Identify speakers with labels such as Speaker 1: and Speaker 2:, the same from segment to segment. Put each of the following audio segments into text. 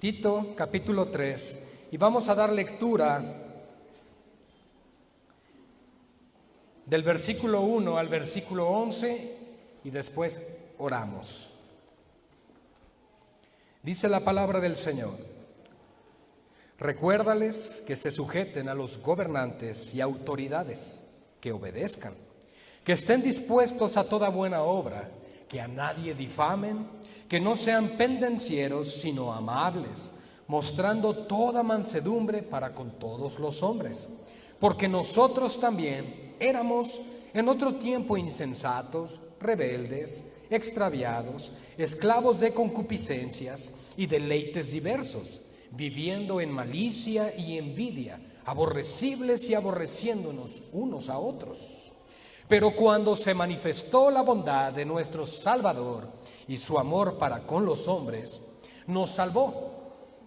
Speaker 1: Tito capítulo 3, y vamos a dar lectura del versículo 1 al versículo 11 y después oramos. Dice la palabra del Señor: recuérdales que se sujeten a los gobernantes y autoridades, que obedezcan, que estén dispuestos a toda buena obra, que a nadie difamen, que no sean pendencieros, sino amables, mostrando toda mansedumbre para con todos los hombres. Porque nosotros también éramos en otro tiempo insensatos, rebeldes, extraviados, esclavos de concupiscencias y deleites diversos, viviendo en malicia y envidia, aborrecibles y aborreciéndonos unos a otros. Pero cuando se manifestó la bondad de nuestro Salvador y su amor para con los hombres, nos salvó,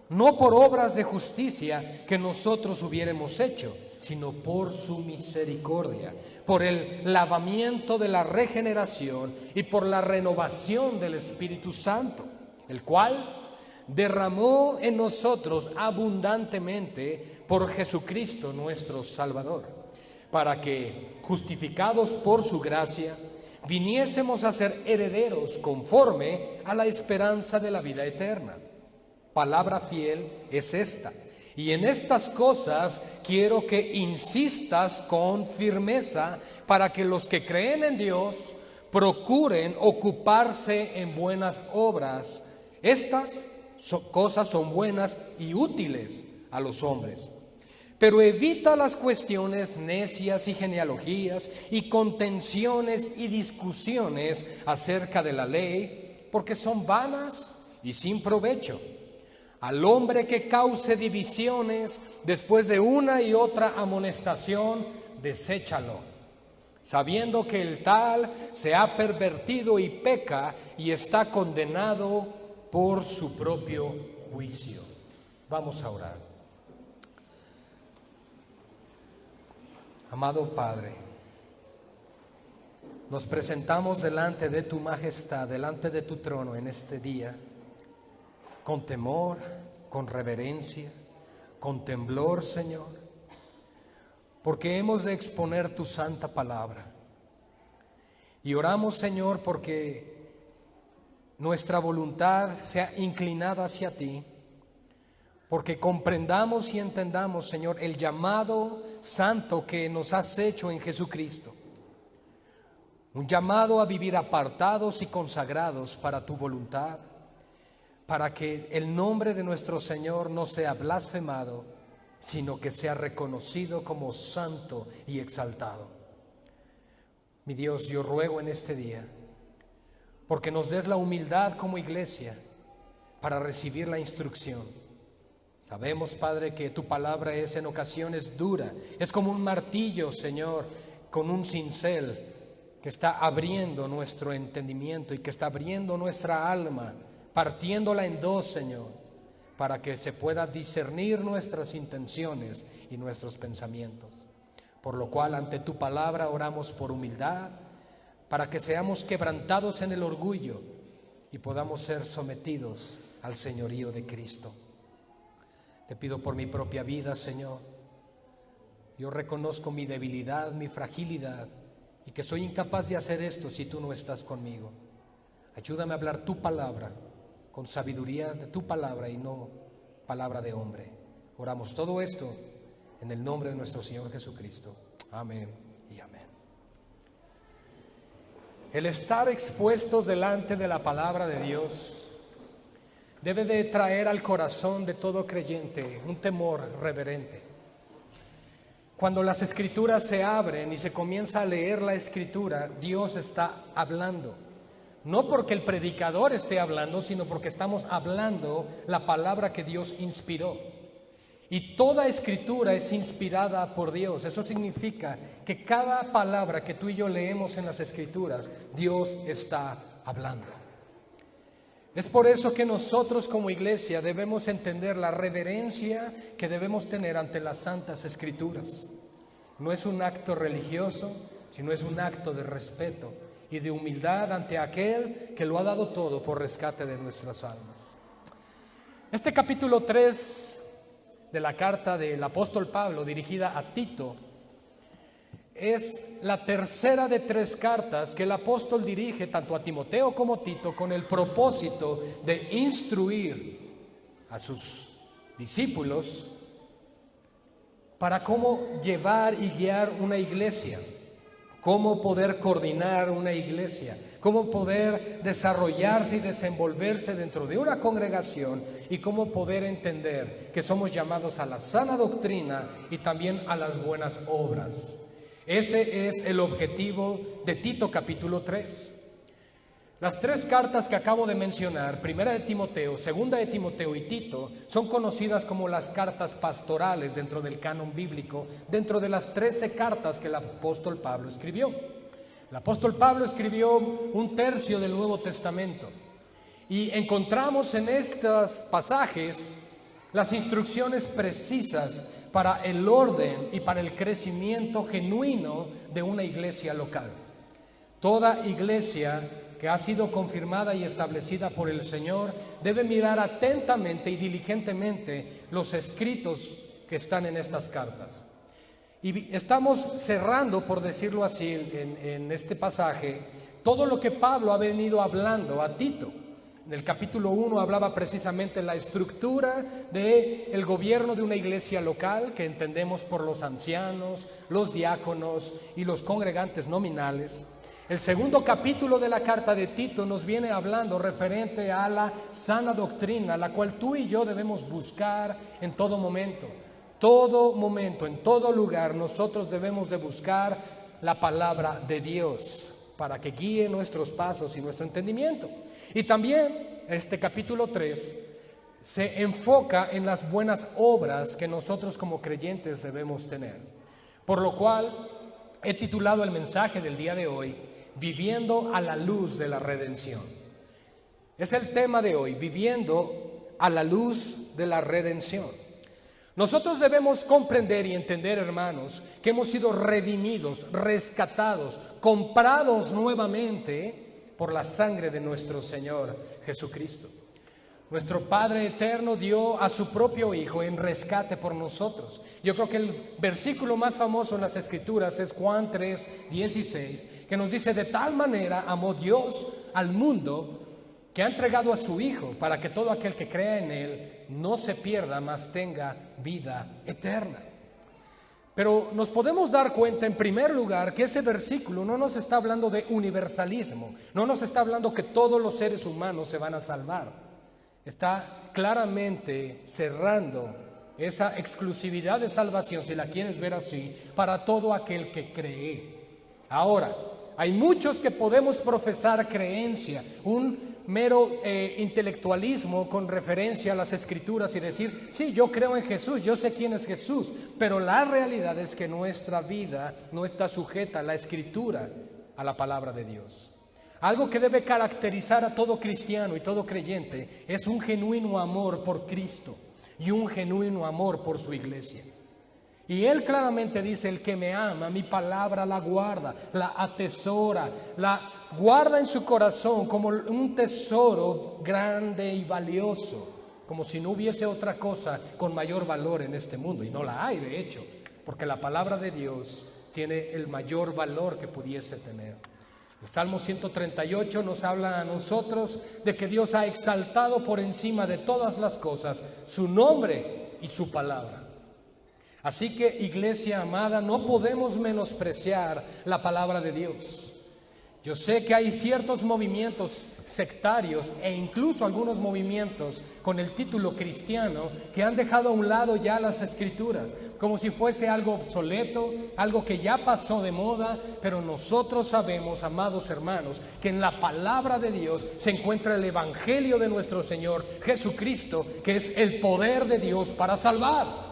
Speaker 1: no por obras de justicia que nosotros hubiéramos hecho, sino por su misericordia, por el lavamiento de la regeneración y por la renovación del Espíritu Santo, el cual derramó en nosotros abundantemente por Jesucristo nuestro Salvador, para que, justificados por su gracia, viniésemos a ser herederos conforme a la esperanza de la vida eterna. Palabra fiel es esta, y en estas cosas quiero que insistas con firmeza, para que los que creen en Dios procuren ocuparse en buenas obras. Estas cosas son buenas y útiles a los hombres. Pero evita las cuestiones necias y genealogías y contenciones y discusiones acerca de la ley, porque son vanas y sin provecho. Al hombre que cause divisiones después de una y otra amonestación, deséchalo, sabiendo que el tal se ha pervertido y peca y está condenado por su propio juicio. Vamos a orar. Amado Padre, nos presentamos delante de tu majestad, delante de tu trono en este día, con temor, con reverencia, con temblor, Señor, porque hemos de exponer tu santa palabra. Y oramos, Señor, porque nuestra voluntad sea inclinada hacia ti, porque comprendamos y entendamos, Señor, el llamado santo que nos has hecho en Jesucristo. Un llamado a vivir apartados y consagrados para tu voluntad, para que el nombre de nuestro Señor no sea blasfemado, sino que sea reconocido como santo y exaltado. Mi Dios, yo ruego en este día, porque nos des la humildad como iglesia para recibir la instrucción. Sabemos, Padre, que tu palabra es en ocasiones dura, es como un martillo, Señor, con un cincel que está abriendo nuestro entendimiento y que está abriendo nuestra alma, partiéndola en dos, Señor, para que se pueda discernir nuestras intenciones y nuestros pensamientos. Por lo cual, ante tu palabra oramos por humildad, para que seamos quebrantados en el orgullo y podamos ser sometidos al señorío de Cristo. Te pido por mi propia vida, Señor. Yo reconozco mi debilidad, mi fragilidad, y que soy incapaz de hacer esto si tú no estás conmigo. Ayúdame a hablar tu palabra, con sabiduría de tu palabra y no palabra de hombre. Oramos todo esto en el nombre de nuestro Señor Jesucristo. Amén y amén. El estar expuestos delante de la palabra de Dios debe de traer al corazón de todo creyente un temor reverente. Cuando las escrituras se abren y se comienza a leer la escritura, Dios está hablando. No porque el predicador esté hablando, sino porque estamos hablando la palabra que Dios inspiró. Y toda escritura es inspirada por Dios. Eso significa que cada palabra que tú y yo leemos en las escrituras, Dios está hablando. Es por eso que nosotros como iglesia debemos entender la reverencia que debemos tener ante las santas escrituras. No es un acto religioso, sino es un acto de respeto y de humildad ante aquel que lo ha dado todo por rescate de nuestras almas. Este capítulo 3 de la carta del apóstol Pablo dirigida a Tito es la tercera de 3 cartas que el apóstol dirige tanto a Timoteo como a Tito con el propósito de instruir a sus discípulos para cómo llevar y guiar una iglesia, cómo poder coordinar una iglesia, cómo poder desarrollarse y desenvolverse dentro de una congregación y cómo poder entender que somos llamados a la sana doctrina y también a las buenas obras. Ese es el objetivo de Tito capítulo 3. Las 3 cartas que acabo de mencionar, primera de Timoteo, segunda de Timoteo y Tito, son conocidas como las cartas pastorales dentro del canon bíblico, dentro de las 13 cartas que el apóstol Pablo escribió. El apóstol Pablo escribió 1/3 del Nuevo Testamento y encontramos en estos pasajes las instrucciones precisas para el orden y para el crecimiento genuino de una iglesia local. Toda iglesia que ha sido confirmada y establecida por el Señor debe mirar atentamente y diligentemente los escritos que están en estas cartas. Y estamos cerrando, por decirlo así, en este pasaje, todo lo que Pablo ha venido hablando a Tito. En el capítulo 1 hablaba precisamente de la estructura del gobierno de una iglesia local, que entendemos por los ancianos, los diáconos y los congregantes nominales. El segundo capítulo de la carta de Tito nos viene hablando referente a la sana doctrina, la cual tú y yo debemos buscar en todo momento, en todo lugar. Nosotros debemos de buscar la palabra de Dios para que guíe nuestros pasos y nuestro entendimiento. Y también este capítulo 3 se enfoca en las buenas obras que nosotros como creyentes debemos tener. Por lo cual he titulado el mensaje del día de hoy, Viviendo a la luz de la redención. Es el tema de hoy, viviendo a la luz de la redención. Nosotros debemos comprender y entender, hermanos, que hemos sido redimidos, rescatados, comprados nuevamente por la sangre de nuestro Señor Jesucristo. Nuestro Padre eterno dio a su propio Hijo en rescate por nosotros. Yo creo que el versículo más famoso en las Escrituras es Juan 3:16, que nos dice: de tal manera amó Dios al mundo que ha entregado a su Hijo para que todo aquel que crea en Él no se pierda, mas tenga vida eterna. Pero nos podemos dar cuenta, en primer lugar, que ese versículo no nos está hablando de universalismo, no nos está hablando que todos los seres humanos se van a salvar. Está claramente cerrando esa exclusividad de salvación, si la quieres ver así, para todo aquel que cree. Ahora, hay muchos que podemos profesar creencia, un mero intelectualismo con referencia a las Escrituras y decir: sí, yo creo en Jesús, yo sé quién es Jesús, pero la realidad es que nuestra vida no está sujeta a la Escritura, a la palabra de Dios. Algo que debe caracterizar a todo cristiano y todo creyente es un genuino amor por Cristo y un genuino amor por su iglesia. Y Él claramente dice: el que me ama, mi palabra la guarda, la atesora, la guarda en su corazón como un tesoro grande y valioso, como si no hubiese otra cosa con mayor valor en este mundo. Y no la hay, de hecho, porque la palabra de Dios tiene el mayor valor que pudiese tener. El Salmo 138 nos habla a nosotros de que Dios ha exaltado por encima de todas las cosas su nombre y su palabra. Así que, iglesia amada, no podemos menospreciar la palabra de Dios. Yo sé que hay ciertos movimientos sectarios e incluso algunos movimientos con el título cristiano que han dejado a un lado ya las Escrituras, como si fuese algo obsoleto, algo que ya pasó de moda, pero nosotros sabemos, amados hermanos, que en la palabra de Dios se encuentra el Evangelio de nuestro Señor Jesucristo, que es el poder de Dios para salvar.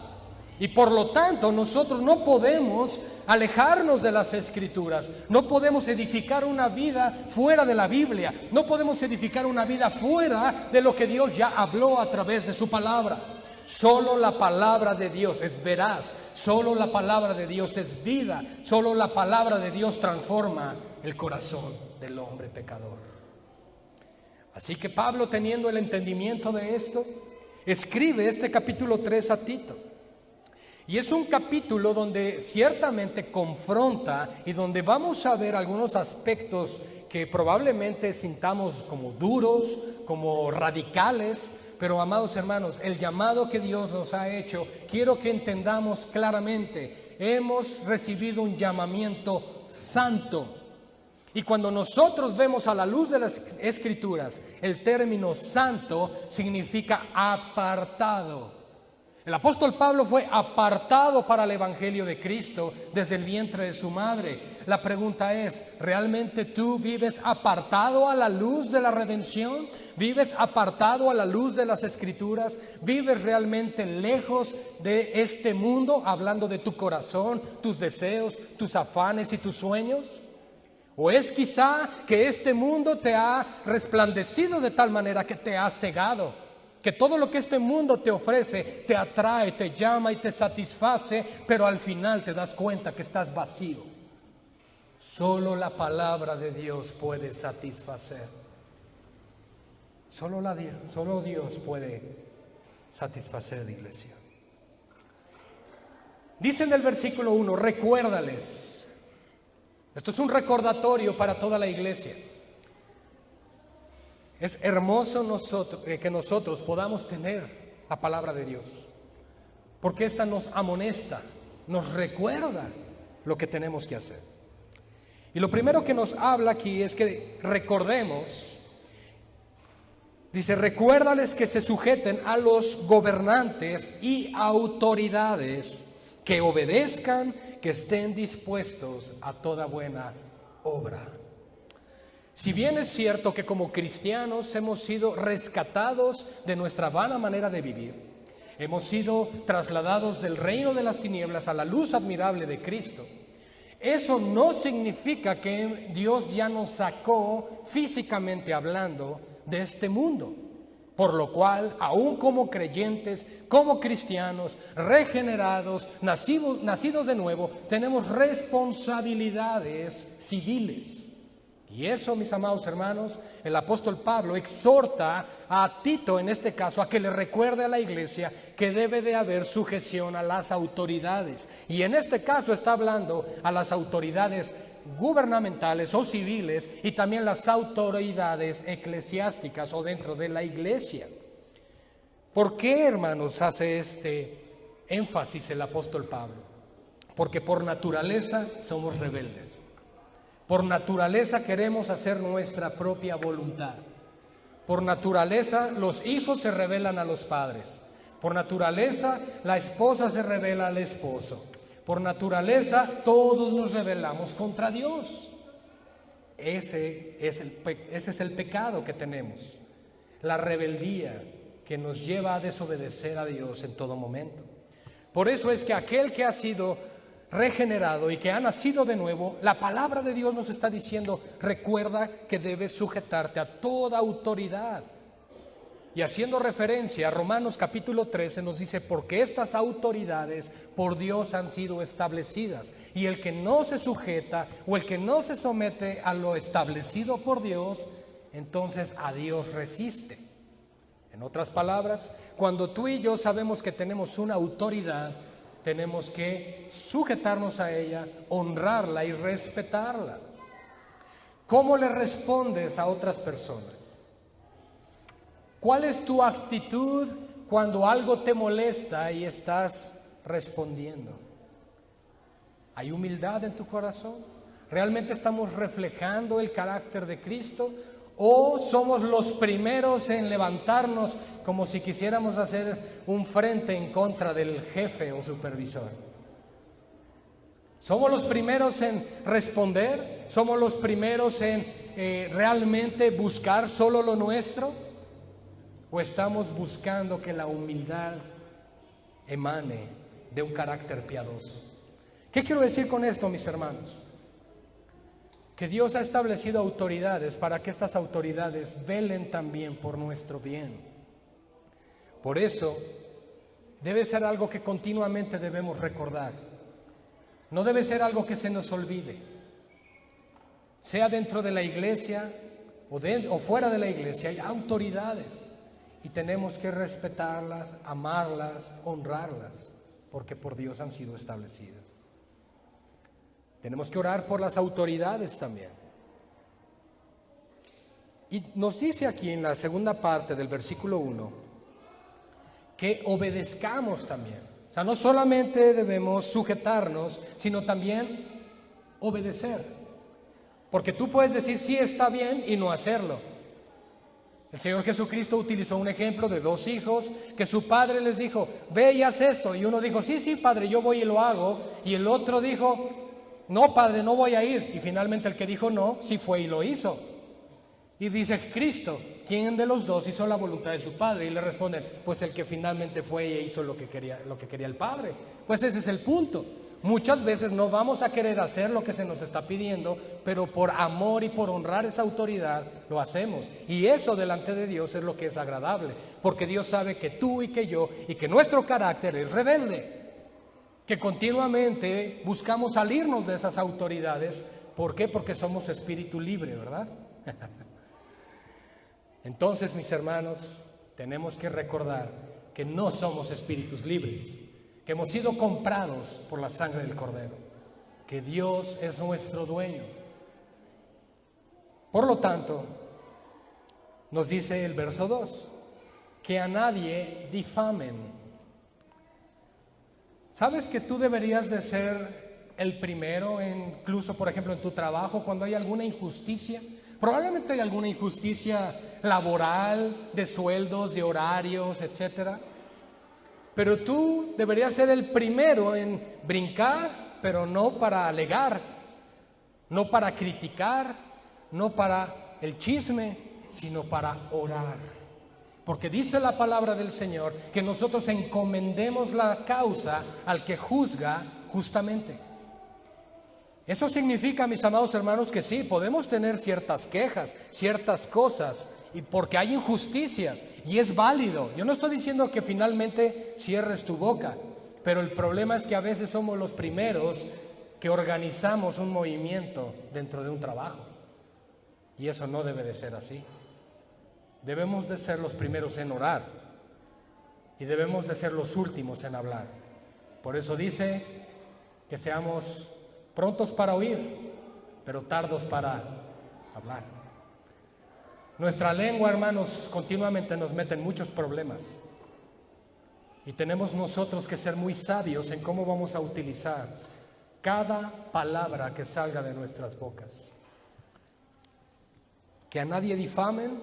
Speaker 1: Y por lo tanto nosotros no podemos alejarnos de las Escrituras, no podemos edificar una vida fuera de la Biblia, no podemos edificar una vida fuera de lo que Dios ya habló a través de su palabra. Solo la palabra de Dios es veraz, solo la palabra de Dios es vida, solo la palabra de Dios transforma el corazón del hombre pecador. Así que Pablo, teniendo el entendimiento de esto, escribe este capítulo 3 a Tito. Y es un capítulo donde ciertamente confronta y donde vamos a ver algunos aspectos que probablemente sintamos como duros, como radicales, pero amados hermanos, el llamado que Dios nos ha hecho, quiero que entendamos claramente, hemos recibido un llamamiento santo. Y cuando nosotros vemos a la luz de las Escrituras, el término santo significa apartado. El apóstol Pablo fue apartado para el Evangelio de Cristo desde el vientre de su madre. La pregunta es, ¿realmente tú vives apartado a la luz de la redención? ¿Vives apartado a la luz de las Escrituras? ¿Vives realmente lejos de este mundo, hablando de tu corazón, tus deseos, tus afanes y tus sueños? ¿O es quizá que este mundo te ha resplandecido de tal manera que te ha cegado? Que todo lo que este mundo te ofrece te atrae, te llama y te satisface, pero al final te das cuenta que estás vacío. Solo la palabra de Dios puede satisfacer. Solo Dios puede satisfacer, iglesia. Dice en el versículo 1, recuérdales. Esto es un recordatorio para toda la iglesia. Es hermoso que nosotros podamos tener la palabra de Dios, porque esta nos amonesta, nos recuerda lo que tenemos que hacer. Y lo primero que nos habla aquí es que recordemos, dice, recuérdales que se sujeten a los gobernantes y autoridades, que obedezcan, que estén dispuestos a toda buena obra. Si bien es cierto que como cristianos hemos sido rescatados de nuestra vana manera de vivir, hemos sido trasladados del reino de las tinieblas a la luz admirable de Cristo, eso no significa que Dios ya nos sacó físicamente hablando de este mundo. Por lo cual, aún como creyentes, como cristianos, regenerados, nacidos de nuevo, tenemos responsabilidades civiles. Y eso, mis amados hermanos, el apóstol Pablo exhorta a Tito, en este caso, a que le recuerde a la iglesia que debe de haber sujeción a las autoridades. Y en este caso está hablando a las autoridades gubernamentales o civiles y también las autoridades eclesiásticas o dentro de la iglesia. ¿Por qué, hermanos, hace este énfasis el apóstol Pablo? Porque por naturaleza somos rebeldes. Por naturaleza queremos hacer nuestra propia voluntad. Por naturaleza los hijos se rebelan a los padres. Por naturaleza la esposa se rebela al esposo. Por naturaleza todos nos rebelamos contra Dios. Ese es el pecado que tenemos. La rebeldía que nos lleva a desobedecer a Dios en todo momento. Por eso es que aquel que ha sido regenerado y que ha nacido de nuevo, la palabra de Dios nos está diciendo, recuerda que debes sujetarte a toda autoridad. Y haciendo referencia a Romanos capítulo 13 nos dice, porque estas autoridades por Dios han sido establecidas, y el que no se sujeta o el que no se somete a lo establecido por Dios, entonces a Dios resiste. En otras palabras, cuando tú y yo sabemos que tenemos una autoridad, tenemos que sujetarnos a ella, honrarla y respetarla. ¿Cómo le respondes a otras personas? ¿Cuál es tu actitud cuando algo te molesta y estás respondiendo? ¿Hay humildad en tu corazón? ¿Realmente estamos reflejando el carácter de Cristo? ¿O somos los primeros en levantarnos como si quisiéramos hacer un frente en contra del jefe o supervisor? ¿Somos los primeros en responder? ¿Somos los primeros en realmente buscar solo lo nuestro? ¿O estamos buscando que la humildad emane de un carácter piadoso? ¿Qué quiero decir con esto, mis hermanos? Que Dios ha establecido autoridades para que estas autoridades velen también por nuestro bien. Por eso debe ser algo que continuamente debemos recordar. No debe ser algo que se nos olvide. Sea dentro de la iglesia o fuera de la iglesia, hay autoridades. y tenemos que respetarlas, amarlas, honrarlas, porque por Dios han sido establecidas. Tenemos que orar por las autoridades también. Y nos dice aquí en la segunda parte del versículo 1 que obedezcamos también. O sea, no solamente debemos sujetarnos, sino también obedecer. Porque tú puedes decir sí está bien y no hacerlo. El Señor Jesucristo utilizó un ejemplo de dos hijos que su padre les dijo, ve y haz esto. Y uno dijo, sí, padre, yo voy y lo hago. Y el otro dijo, no, padre, no voy a ir. Y finalmente el que dijo no, sí fue y lo hizo. Y dice Cristo, ¿quién de los dos hizo la voluntad de su padre? Y le responden, pues el que finalmente fue y hizo lo que quería el padre. Pues ese es el punto. Muchas veces no vamos a querer hacer lo que se nos está pidiendo, pero por amor y por honrar esa autoridad lo hacemos. Y eso delante de Dios es lo que es agradable, porque Dios sabe que tú y que yo y que nuestro carácter es rebelde, que continuamente buscamos salirnos de esas autoridades. ¿Por qué? Porque somos espíritu libre, ¿verdad? Entonces, mis hermanos, tenemos que recordar que no somos espíritus libres, que hemos sido comprados por la sangre del Cordero, que Dios es nuestro dueño. Por lo tanto, nos dice el verso 2, que a nadie difamen. ¿Sabes que tú deberías de ser el primero, incluso por ejemplo en tu trabajo, cuando hay alguna injusticia? Probablemente hay alguna injusticia laboral, de sueldos, de horarios, etcétera. Pero tú deberías ser el primero en brincar, pero no para alegar, no para criticar, no para el chisme, sino para orar. Porque dice la palabra del Señor que nosotros encomendemos la causa al que juzga justamente. Eso significa, mis amados hermanos, que sí, podemos tener ciertas quejas, ciertas cosas, y porque hay injusticias, y es válido. Yo no estoy diciendo que finalmente cierres tu boca, pero el problema es que a veces somos los primeros que organizamos un movimiento dentro de un trabajo, y eso no debe de ser así. Debemos de ser los primeros en orar, y debemos de ser los últimos en hablar. Por eso dice que seamos prontos para oír, pero tardos para hablar. Nuestra lengua, hermanos, continuamente nos mete en muchos problemas. Y tenemos nosotros que ser muy sabios en cómo vamos a utilizar cada palabra que salga de nuestras bocas. Que a nadie difamen,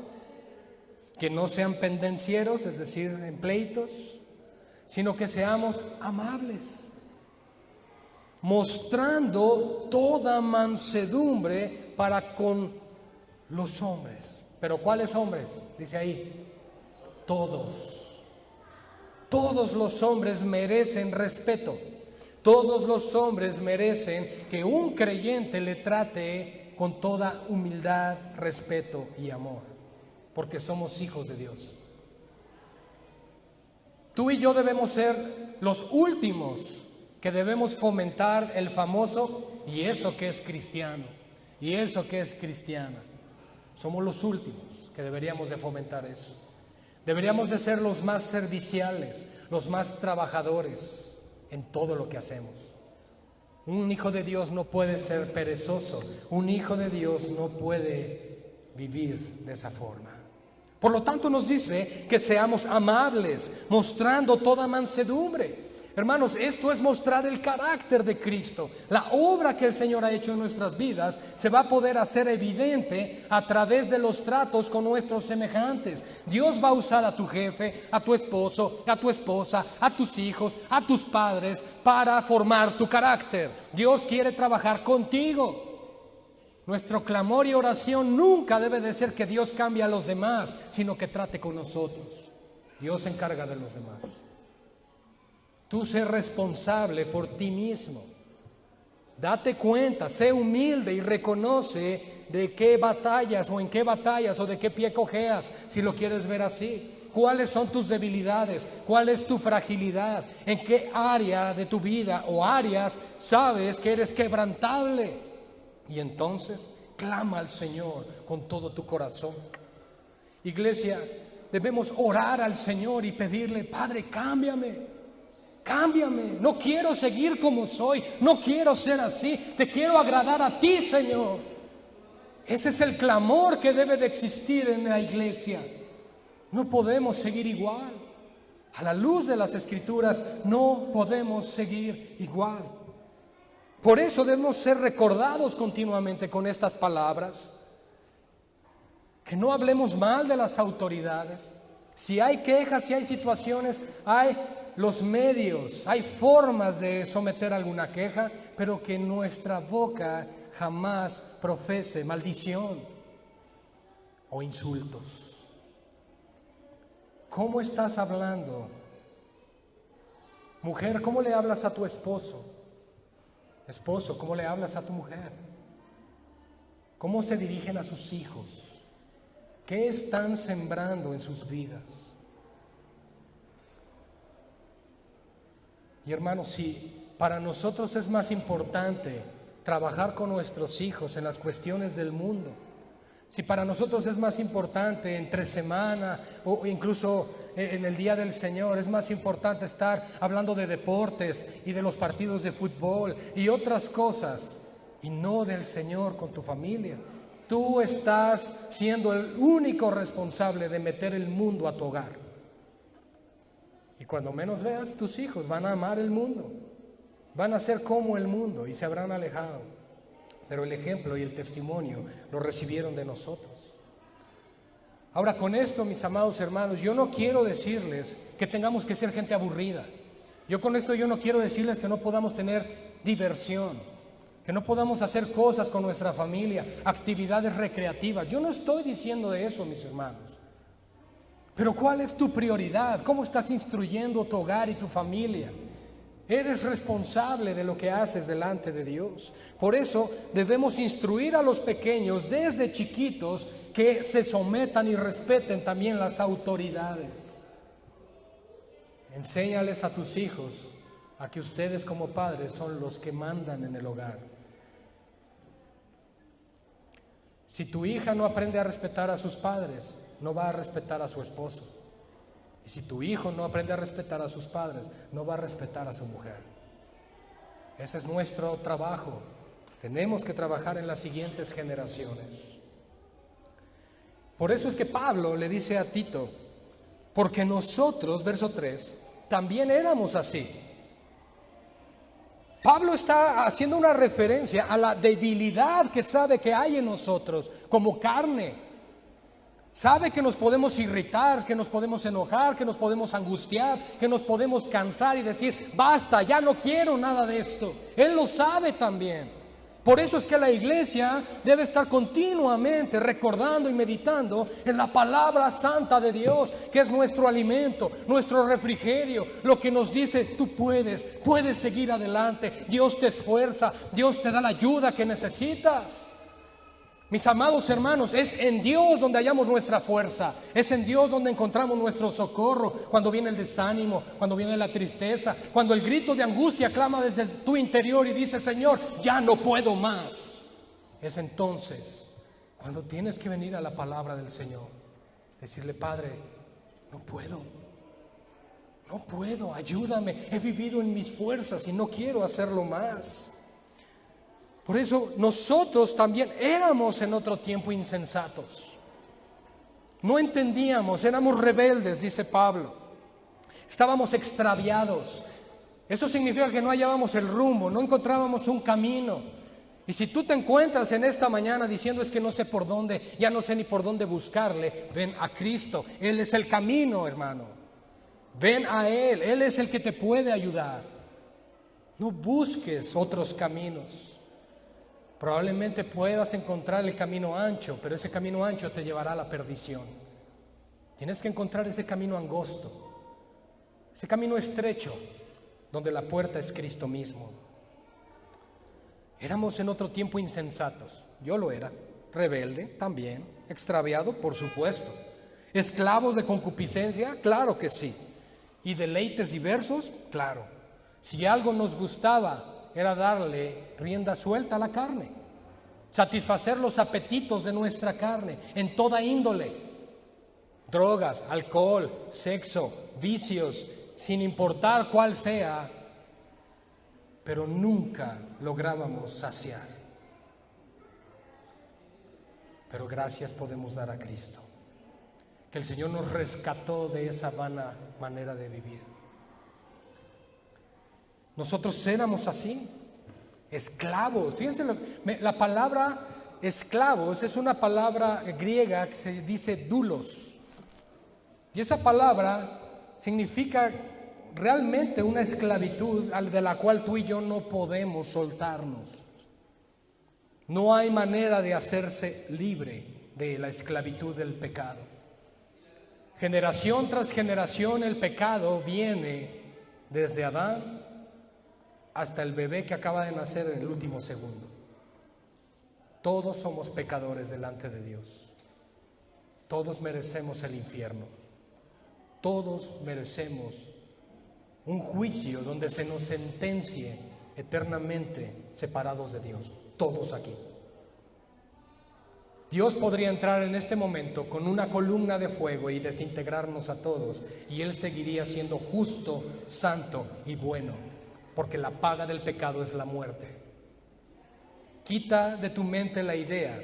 Speaker 1: que no sean pendencieros, es decir, en pleitos, sino que seamos amables, mostrando toda mansedumbre para con los hombres. ¿Pero cuáles hombres? Dice ahí, todos. Todos los hombres merecen respeto. Todos los hombres merecen que un creyente le trate con toda humildad, respeto y amor, porque somos hijos de Dios. Tú y yo debemos ser los últimos que debemos fomentar el famoso y eso que es cristiano, y eso que es cristiana. Somos los últimos que deberíamos de fomentar eso. Deberíamos de ser los más serviciales, los más trabajadores en todo lo que hacemos. Un hijo de Dios no puede ser perezoso, un hijo de Dios no puede vivir de esa forma. Por lo tanto nos dice que seamos amables, mostrando toda mansedumbre. Hermanos, esto es mostrar el carácter de Cristo. La obra que el Señor ha hecho en nuestras vidas se va a poder hacer evidente a través de los tratos con nuestros semejantes. Dios va a usar a tu jefe, a tu esposo, a tu esposa, a tus hijos, a tus padres para formar tu carácter. Dios quiere trabajar contigo. Nuestro clamor y oración nunca debe de ser que Dios cambie a los demás, sino que trate con nosotros. Dios se encarga de los demás. Tú sé responsable por ti mismo. Date cuenta, sé humilde y reconoce de qué batallas o en qué batallas o de qué pie cojeas, si lo quieres ver así. ¿Cuáles son tus debilidades? ¿Cuál es tu fragilidad? ¿En qué área de tu vida o áreas sabes que eres quebrantable? Y entonces clama al Señor con todo tu corazón. Iglesia, debemos orar al Señor y pedirle: Padre, cámbiame, cámbiame, no quiero seguir como soy, no quiero ser así, te quiero agradar a ti, Señor. Ese es el clamor que debe de existir en la iglesia. No podemos seguir igual. A la luz de las Escrituras no podemos seguir igual. Por eso debemos ser recordados continuamente con estas palabras. Que no hablemos mal de las autoridades. Si hay quejas, si hay situaciones, hay los medios, hay formas de someter alguna queja, pero que nuestra boca jamás profese maldición o insultos. ¿Cómo estás hablando? Mujer, ¿cómo le hablas a tu esposo? Esposo, ¿cómo le hablas a tu mujer? ¿Cómo se dirigen a sus hijos? ¿Qué están sembrando en sus vidas? Y hermanos, si para nosotros es más importante trabajar con nuestros hijos en las cuestiones del mundo, si para nosotros es más importante entre semana o incluso en el Día del Señor, es más importante estar hablando de deportes y de los partidos de fútbol y otras cosas, y no del Señor con tu familia, tú estás siendo el único responsable de meter el mundo a tu hogar. Y cuando menos veas, tus hijos van a amar el mundo, van a ser como el mundo y se habrán alejado. Pero el ejemplo y el testimonio lo recibieron de nosotros. Ahora, con esto, mis amados hermanos, yo no quiero decirles que tengamos que ser gente aburrida. Yo no quiero decirles que no podamos tener diversión, que no podamos hacer cosas con nuestra familia, actividades recreativas. Yo no estoy diciendo eso, mis hermanos. Pero ¿cuál es tu prioridad? ¿Cómo estás instruyendo tu hogar y tu familia? Eres responsable de lo que haces delante de Dios. Por eso debemos instruir a los pequeños desde chiquitos que se sometan y respeten también las autoridades. Enséñales a tus hijos a que ustedes como padres son los que mandan en el hogar. Si tu hija no aprende a respetar a sus padres, no va a respetar a su esposo. Y si tu hijo no aprende a respetar a sus padres, no va a respetar a su mujer. Ese es nuestro trabajo. Tenemos que trabajar en las siguientes generaciones. Por eso es que Pablo le dice a Tito: porque nosotros, verso 3, también éramos así. Pablo está haciendo una referencia a la debilidad que sabe que hay en nosotros como carne. Sabe que nos podemos irritar, que nos podemos enojar, que nos podemos angustiar, que nos podemos cansar y decir: basta, ya no quiero nada de esto. Él lo sabe también. Por eso es que la iglesia debe estar continuamente recordando y meditando en la palabra santa de Dios, que es nuestro alimento, nuestro refrigerio, lo que nos dice: tú puedes seguir adelante, Dios te esfuerza, Dios te da la ayuda que necesitas. Mis amados hermanos, es en Dios donde hallamos nuestra fuerza, es en Dios donde encontramos nuestro socorro cuando viene el desánimo, cuando viene la tristeza, cuando el grito de angustia clama desde tu interior y dice: Señor, ya no puedo más. Es entonces cuando tienes que venir a la palabra del Señor, decirle: Padre, no puedo, ayúdame, he vivido en mis fuerzas y no quiero hacerlo más. Por eso nosotros también éramos en otro tiempo insensatos. No entendíamos, éramos rebeldes, dice Pablo. Estábamos extraviados. Eso significa que no hallábamos el rumbo, no encontrábamos un camino. Y si tú te encuentras en esta mañana diciendo: es que no sé por dónde, ya no sé ni por dónde buscarle, ven a Cristo. Él es el camino, hermano. Ven a Él, Él es el que te puede ayudar. No busques otros caminos. Probablemente puedas encontrar el camino ancho, pero ese camino ancho te llevará a la perdición. Tienes que encontrar ese camino angosto, ese camino estrecho, donde la puerta es Cristo mismo. Éramos en otro tiempo insensatos. Yo lo era, rebelde también, extraviado, por supuesto. Esclavos de concupiscencia, claro que sí. Y deleites diversos, claro. Si algo nos gustaba, era darle rienda suelta a la carne, satisfacer los apetitos de nuestra carne en toda índole. drogas, alcohol, sexo, vicios, sin importar cuál sea, pero nunca lográbamos saciar. Pero gracias podemos dar a Cristo, que el Señor nos rescató de esa vana manera de vivir. Nosotros éramos así, esclavos. Fíjense, la palabra esclavos es una palabra griega que se dice doulos. Y esa palabra significa realmente una esclavitud de la cual tú y yo no podemos soltarnos. No hay manera de hacerse libre de la esclavitud del pecado. Generación tras generación el pecado viene desde Adán hasta el bebé que acaba de nacer en el último segundo. Todos somos pecadores delante de Dios. Todos merecemos el infierno. Todos merecemos un juicio donde se nos sentencie eternamente separados de Dios. Todos aquí. Dios podría entrar en este momento con una columna de fuego y desintegrarnos a todos, y Él seguiría siendo justo, santo y bueno, porque la paga del pecado es la muerte. Quita de tu mente la idea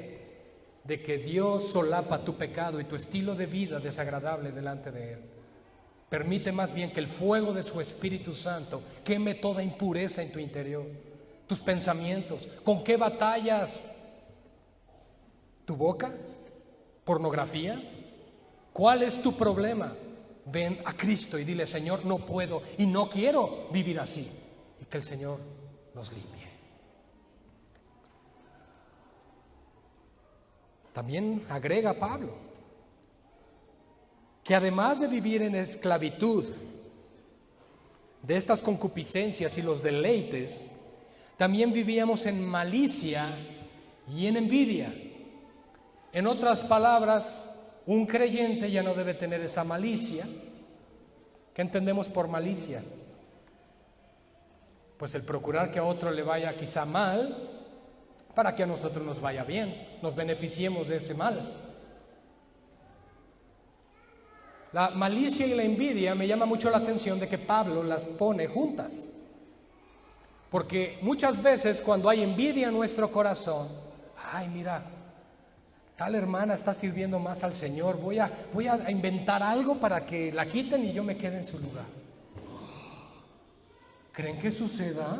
Speaker 1: de que Dios solapa tu pecado y tu estilo de vida desagradable delante de Él. Permite más bien que el fuego de su Espíritu Santo queme toda impureza en tu interior, tus pensamientos. ¿Con qué batallas? ¿Tu boca? ¿Pornografía? ¿Cuál es tu problema? Ven a Cristo y dile: Señor, no puedo y no quiero vivir así. Y que el Señor nos limpie. También agrega Pablo que además de vivir en esclavitud de estas concupiscencias y los deleites, también vivíamos en malicia y en envidia. En otras palabras, un creyente ya no debe tener esa malicia. ¿Qué entendemos por malicia? Pues el procurar que a otro le vaya quizá mal para que a nosotros nos vaya bien, nos beneficiemos de ese mal. La malicia y la envidia me llama mucho la atención de que Pablo las pone juntas. Porque muchas veces cuando hay envidia en nuestro corazón, ay, mira, tal hermana está sirviendo más al Señor, voy a inventar algo para que la quiten y yo me quede en su lugar. ¿Creen que suceda?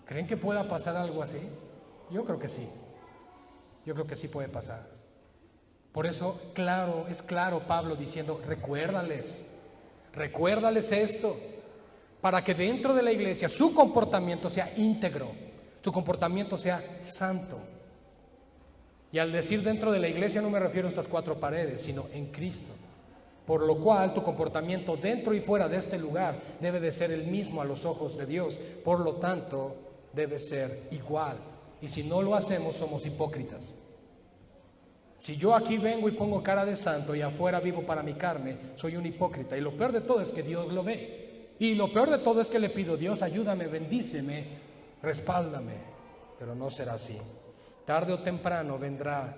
Speaker 1: ¿Creen que pueda pasar algo así? Yo creo que sí. Yo creo que sí puede pasar. Por eso, es claro Pablo diciendo: recuérdales esto, para que dentro de la iglesia su comportamiento sea íntegro, su comportamiento sea santo. Y al decir dentro de la iglesia no me refiero a estas cuatro paredes, sino en Cristo. Por lo cual tu comportamiento dentro y fuera de este lugar debe de ser el mismo a los ojos de Dios. Por lo tanto, debe ser igual. Y si no lo hacemos, somos hipócritas. Si yo aquí vengo y pongo cara de santo y afuera vivo para mi carne, soy un hipócrita. Y lo peor de todo es que Dios lo ve. Y lo peor de todo es que le pido: Dios, ayúdame, bendíceme, respáldame. Pero no será así. Tarde o temprano vendrán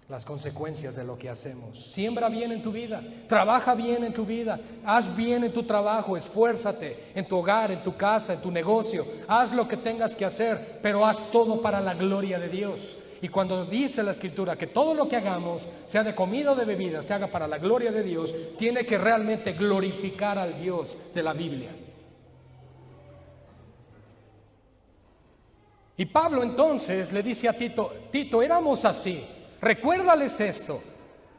Speaker 1: las consecuencias de lo que hacemos. Siembra bien en tu vida, trabaja bien en tu vida, haz bien en tu trabajo, esfuérzate en tu hogar, en tu casa, en tu negocio. Haz lo que tengas que hacer, pero haz todo para la gloria de Dios. Y cuando dice la Escritura que todo lo que hagamos, sea de comida o de bebida, se haga para la gloria de Dios, tiene que realmente glorificar al Dios de la Biblia. Y Pablo entonces le dice a Tito, éramos así, recuérdales esto,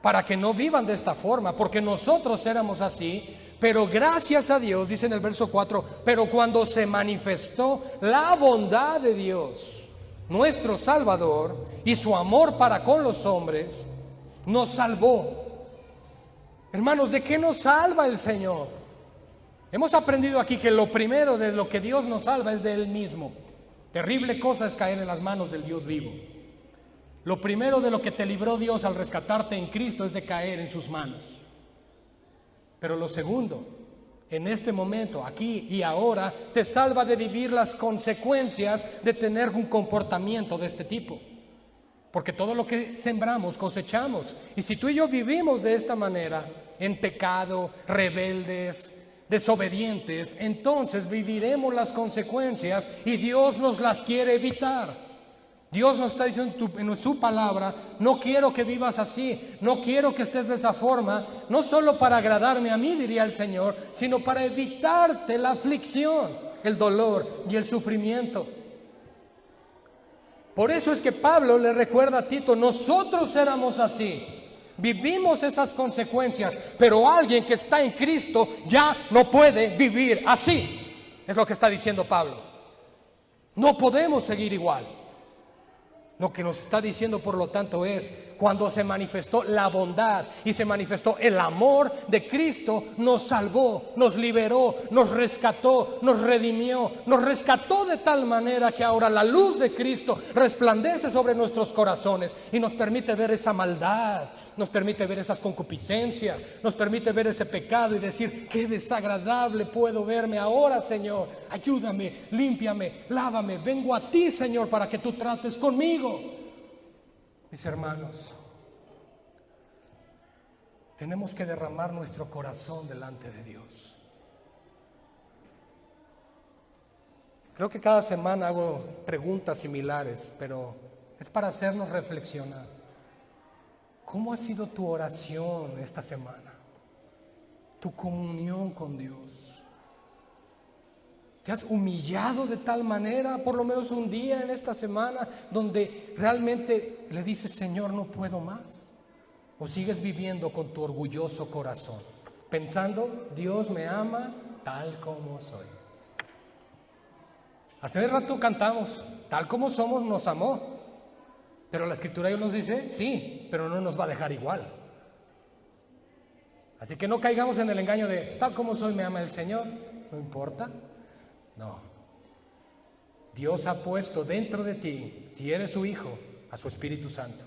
Speaker 1: para que no vivan de esta forma, porque nosotros éramos así, pero gracias a Dios, dice en el verso 4, pero cuando se manifestó la bondad de Dios, nuestro Salvador, y su amor para con los hombres, nos salvó. Hermanos, ¿de qué nos salva el Señor? Hemos aprendido aquí que lo primero de lo que Dios nos salva es de Él mismo. Terrible cosa es caer en las manos del Dios vivo. Lo primero de lo que te libró Dios al rescatarte en Cristo es de caer en sus manos. Pero lo segundo, en este momento, aquí y ahora, te salva de vivir las consecuencias de tener un comportamiento de este tipo. porque todo lo que sembramos cosechamos. Y si tú y yo vivimos de esta manera, en pecado, rebeldes, desobedientes, entonces viviremos las consecuencias y Dios nos las quiere evitar. Dios nos está diciendo en su palabra: no quiero que vivas así, no quiero que estés de esa forma, no solo para agradarme a mí, diría el Señor, sino para evitarte la aflicción, el dolor y el sufrimiento. Por eso es que Pablo le recuerda a Tito: nosotros éramos así, vivimos esas consecuencias, pero alguien que está en Cristo ya no puede vivir así. Es lo que está diciendo Pablo. No podemos seguir igual. Lo que nos está diciendo, por lo tanto, es: cuando se manifestó la bondad y se manifestó el amor de Cristo, nos salvó, nos liberó, nos rescató, nos redimió, nos rescató de tal manera que ahora la luz de Cristo resplandece sobre nuestros corazones y nos permite ver esa maldad, nos permite ver esas concupiscencias, nos permite ver ese pecado y decir: qué desagradable puedo verme ahora, Señor, ayúdame, límpiame, lávame, vengo a ti, Señor, para que tú trates conmigo. Mis hermanos, tenemos que derramar nuestro corazón delante de Dios. Creo que cada semana hago preguntas similares, pero es para hacernos reflexionar. ¿Cómo ha sido tu oración esta semana? Tu comunión con Dios. ¿Te has humillado de tal manera, por lo menos un día en esta semana, donde realmente le dices: Señor, no puedo más? ¿O sigues viviendo con tu orgulloso corazón, pensando: Dios me ama tal como soy? Hace rato cantamos: tal como somos nos amó. Pero la Escritura nos dice: sí, pero no nos va a dejar igual. Así que no caigamos en el engaño de: tal como soy me ama el Señor, no importa. No. Dios ha puesto dentro de ti, si eres su hijo, a su Espíritu Santo.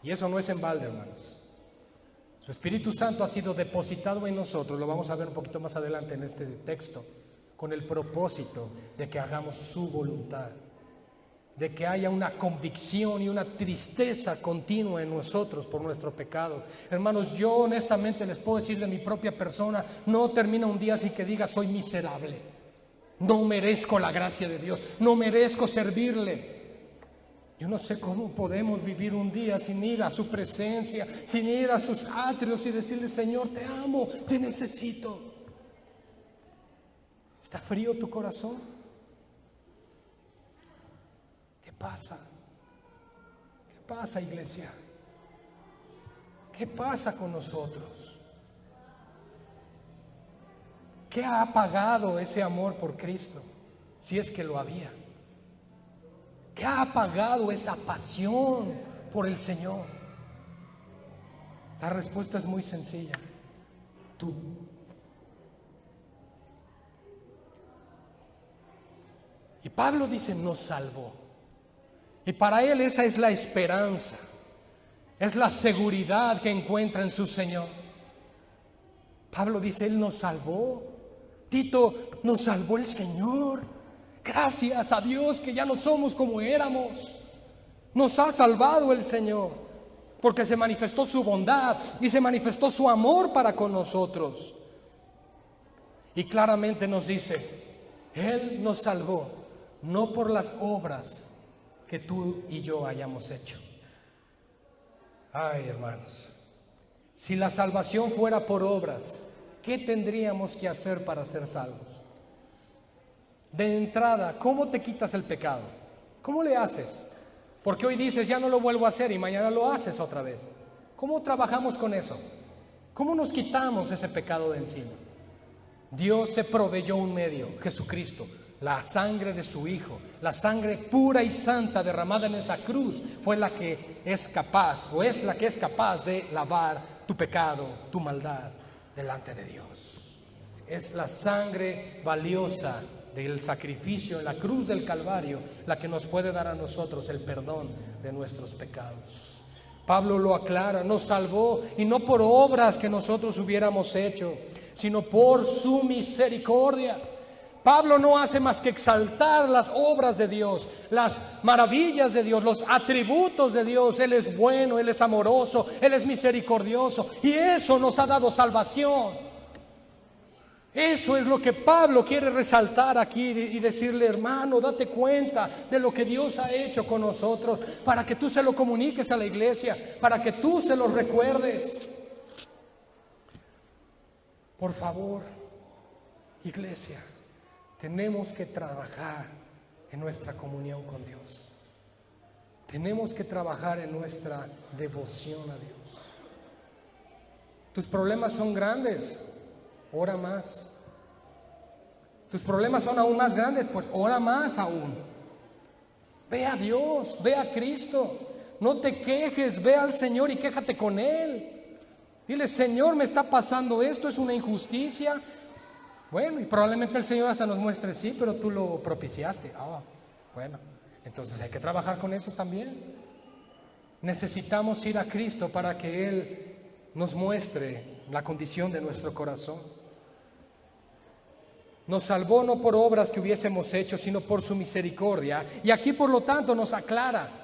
Speaker 1: Y eso no es en balde, hermanos. Su Espíritu Santo ha sido depositado en nosotros, lo vamos a ver un poquito más adelante en este texto, con el propósito de que hagamos su voluntad, de que haya una convicción y una tristeza continua en nosotros por nuestro pecado. Hermanos, yo honestamente les puedo decir de mi propia persona: no termina un día sin que diga: soy miserable, no merezco la gracia de Dios, no merezco servirle. Yo no sé cómo podemos vivir un día sin ir a su presencia, sin ir a sus atrios y decirle: Señor, te amo, te necesito. ¿Está frío tu corazón? ¿Qué pasa? ¿Qué pasa, iglesia? ¿Qué pasa con nosotros? ¿Qué ha apagado ese amor por Cristo? Si es que lo había. ¿Qué ha apagado esa pasión por el Señor? La respuesta es muy sencilla: tú. Y Pablo dice: nos salvó. Y para él esa es la esperanza, es la seguridad que encuentra en su Señor. Pablo dice: Él nos salvó. Tito, nos salvó el Señor. Gracias a Dios que ya no somos como éramos. Nos ha salvado el Señor, porque se manifestó su bondad y se manifestó su amor para con nosotros. Y claramente nos dice: Él nos salvó, no por las obras que tú y yo hayamos hecho. Ay, hermanos, si la salvación fuera por obras, ¿qué tendríamos que hacer para ser salvos? De entrada, ¿cómo te quitas el pecado? ¿Cómo le haces? Porque hoy dices: ya no lo vuelvo a hacer, y mañana lo haces otra vez. ¿Cómo trabajamos con eso? ¿Cómo nos quitamos ese pecado de encima? Dios se proveyó un medio: Jesucristo. La sangre de su Hijo, la sangre pura y santa derramada en esa cruz, fue la que es capaz, o es la que es capaz de lavar tu pecado, tu maldad delante de Dios. Es la sangre valiosa del sacrificio en la cruz del Calvario la que nos puede dar a nosotros el perdón de nuestros pecados. Pablo lo aclara: nos salvó, y no por obras que nosotros hubiéramos hecho, sino por su misericordia. Pablo no hace más que exaltar las obras de Dios, las maravillas de Dios, los atributos de Dios. Él es bueno, Él es amoroso, Él es misericordioso, y eso nos ha dado salvación. Eso es lo que Pablo quiere resaltar aquí y decirle: hermano, date cuenta de lo que Dios ha hecho con nosotros, para que tú se lo comuniques a la iglesia, para que tú se lo recuerdes. Por favor, iglesia, tenemos que trabajar en nuestra comunión con Dios. Tenemos que trabajar en nuestra devoción a Dios. Tus problemas son grandes, ora más. Tus problemas son aún más grandes, pues ora más aún. Ve a Dios, ve a Cristo. No te quejes, ve al Señor y quéjate con Él. Dile: Señor, me está pasando esto, es una injusticia. Bueno, y probablemente el Señor hasta nos muestre: sí, pero tú lo propiciaste. Bueno, entonces hay que trabajar con eso también. Necesitamos ir a Cristo para que Él nos muestre la condición de nuestro corazón. Nos salvó no por obras que hubiésemos hecho, sino por su misericordia. Y aquí, por lo tanto, nos aclara: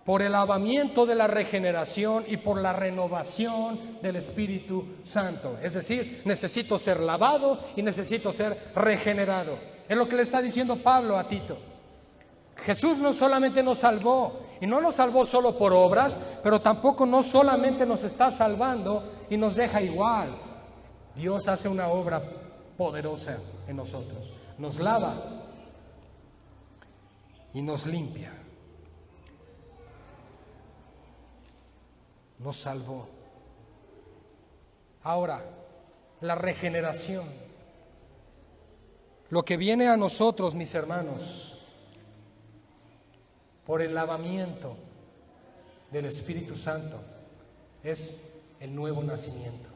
Speaker 1: por el lavamiento de la regeneración y por la renovación del Espíritu Santo. Es decir, necesito ser lavado y necesito ser regenerado. Es lo que le está diciendo Pablo a Tito. Jesús no solamente nos salvó, y no nos salvó solo por obras, pero tampoco no solamente nos está salvando y nos deja igual. Dios hace una obra poderosa en nosotros. Nos lava y nos limpia. Nos salvó. Ahora, la regeneración. Lo que viene a nosotros, mis hermanos, por el lavamiento del Espíritu Santo, es el nuevo nacimiento.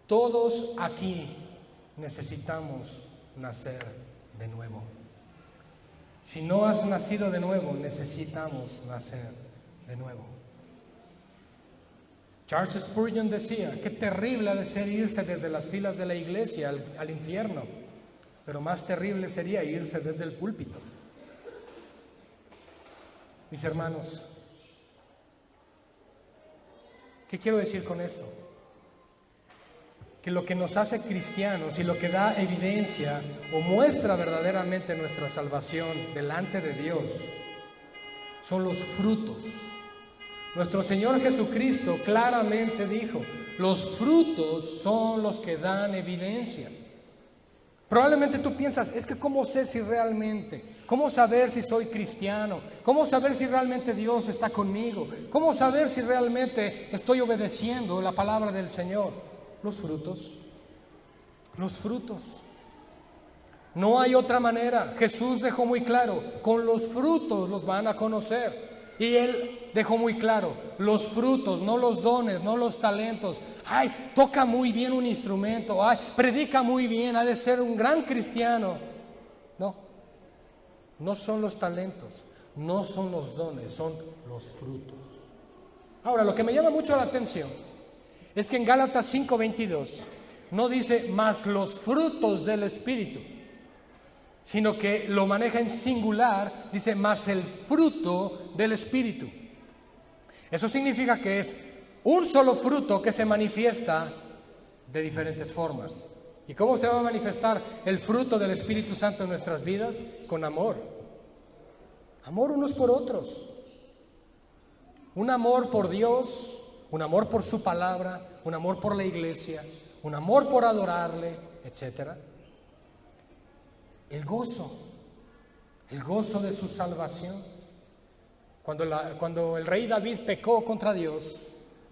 Speaker 1: Todos aquí necesitamos nacer de nuevo. Si no has nacido de nuevo, necesitamos nacer de nuevo. Charles Spurgeon decía: qué terrible ha de ser irse desde las filas de la iglesia al infierno, pero más terrible sería irse desde el púlpito. Mis hermanos, ¿qué quiero decir con esto? Que lo que nos hace cristianos y lo que da evidencia o muestra verdaderamente nuestra salvación delante de Dios son los frutos. Nuestro Señor Jesucristo claramente dijo: los frutos son los que dan evidencia. Probablemente tú piensas: es que ¿cómo sé si realmente? ¿Cómo saber si soy cristiano? ¿Cómo saber si realmente Dios está conmigo? ¿Cómo saber si realmente estoy obedeciendo la palabra del Señor? Los frutos. Los frutos. No hay otra manera. Jesús dejó muy claro: con los frutos los van a conocer. Y Él dejó muy claro: los frutos, no los dones, no los talentos. Ay, toca muy bien un instrumento. Ay, predica muy bien, ha de ser un gran cristiano. No, no son los talentos, no son los dones, son los frutos. Ahora, lo que me llama mucho la atención es que en Gálatas 5:22 no dice más los frutos del Espíritu, sino que lo maneja en singular, dice más el fruto del Espíritu. Eso significa que es un solo fruto que se manifiesta de diferentes formas. ¿Y cómo se va a manifestar el fruto del Espíritu Santo en nuestras vidas? Con amor. Amor unos por otros. Un amor por Dios, un amor por su palabra, un amor por la iglesia, un amor por adorarle, etc. El gozo de su salvación. Cuando el rey David pecó contra Dios,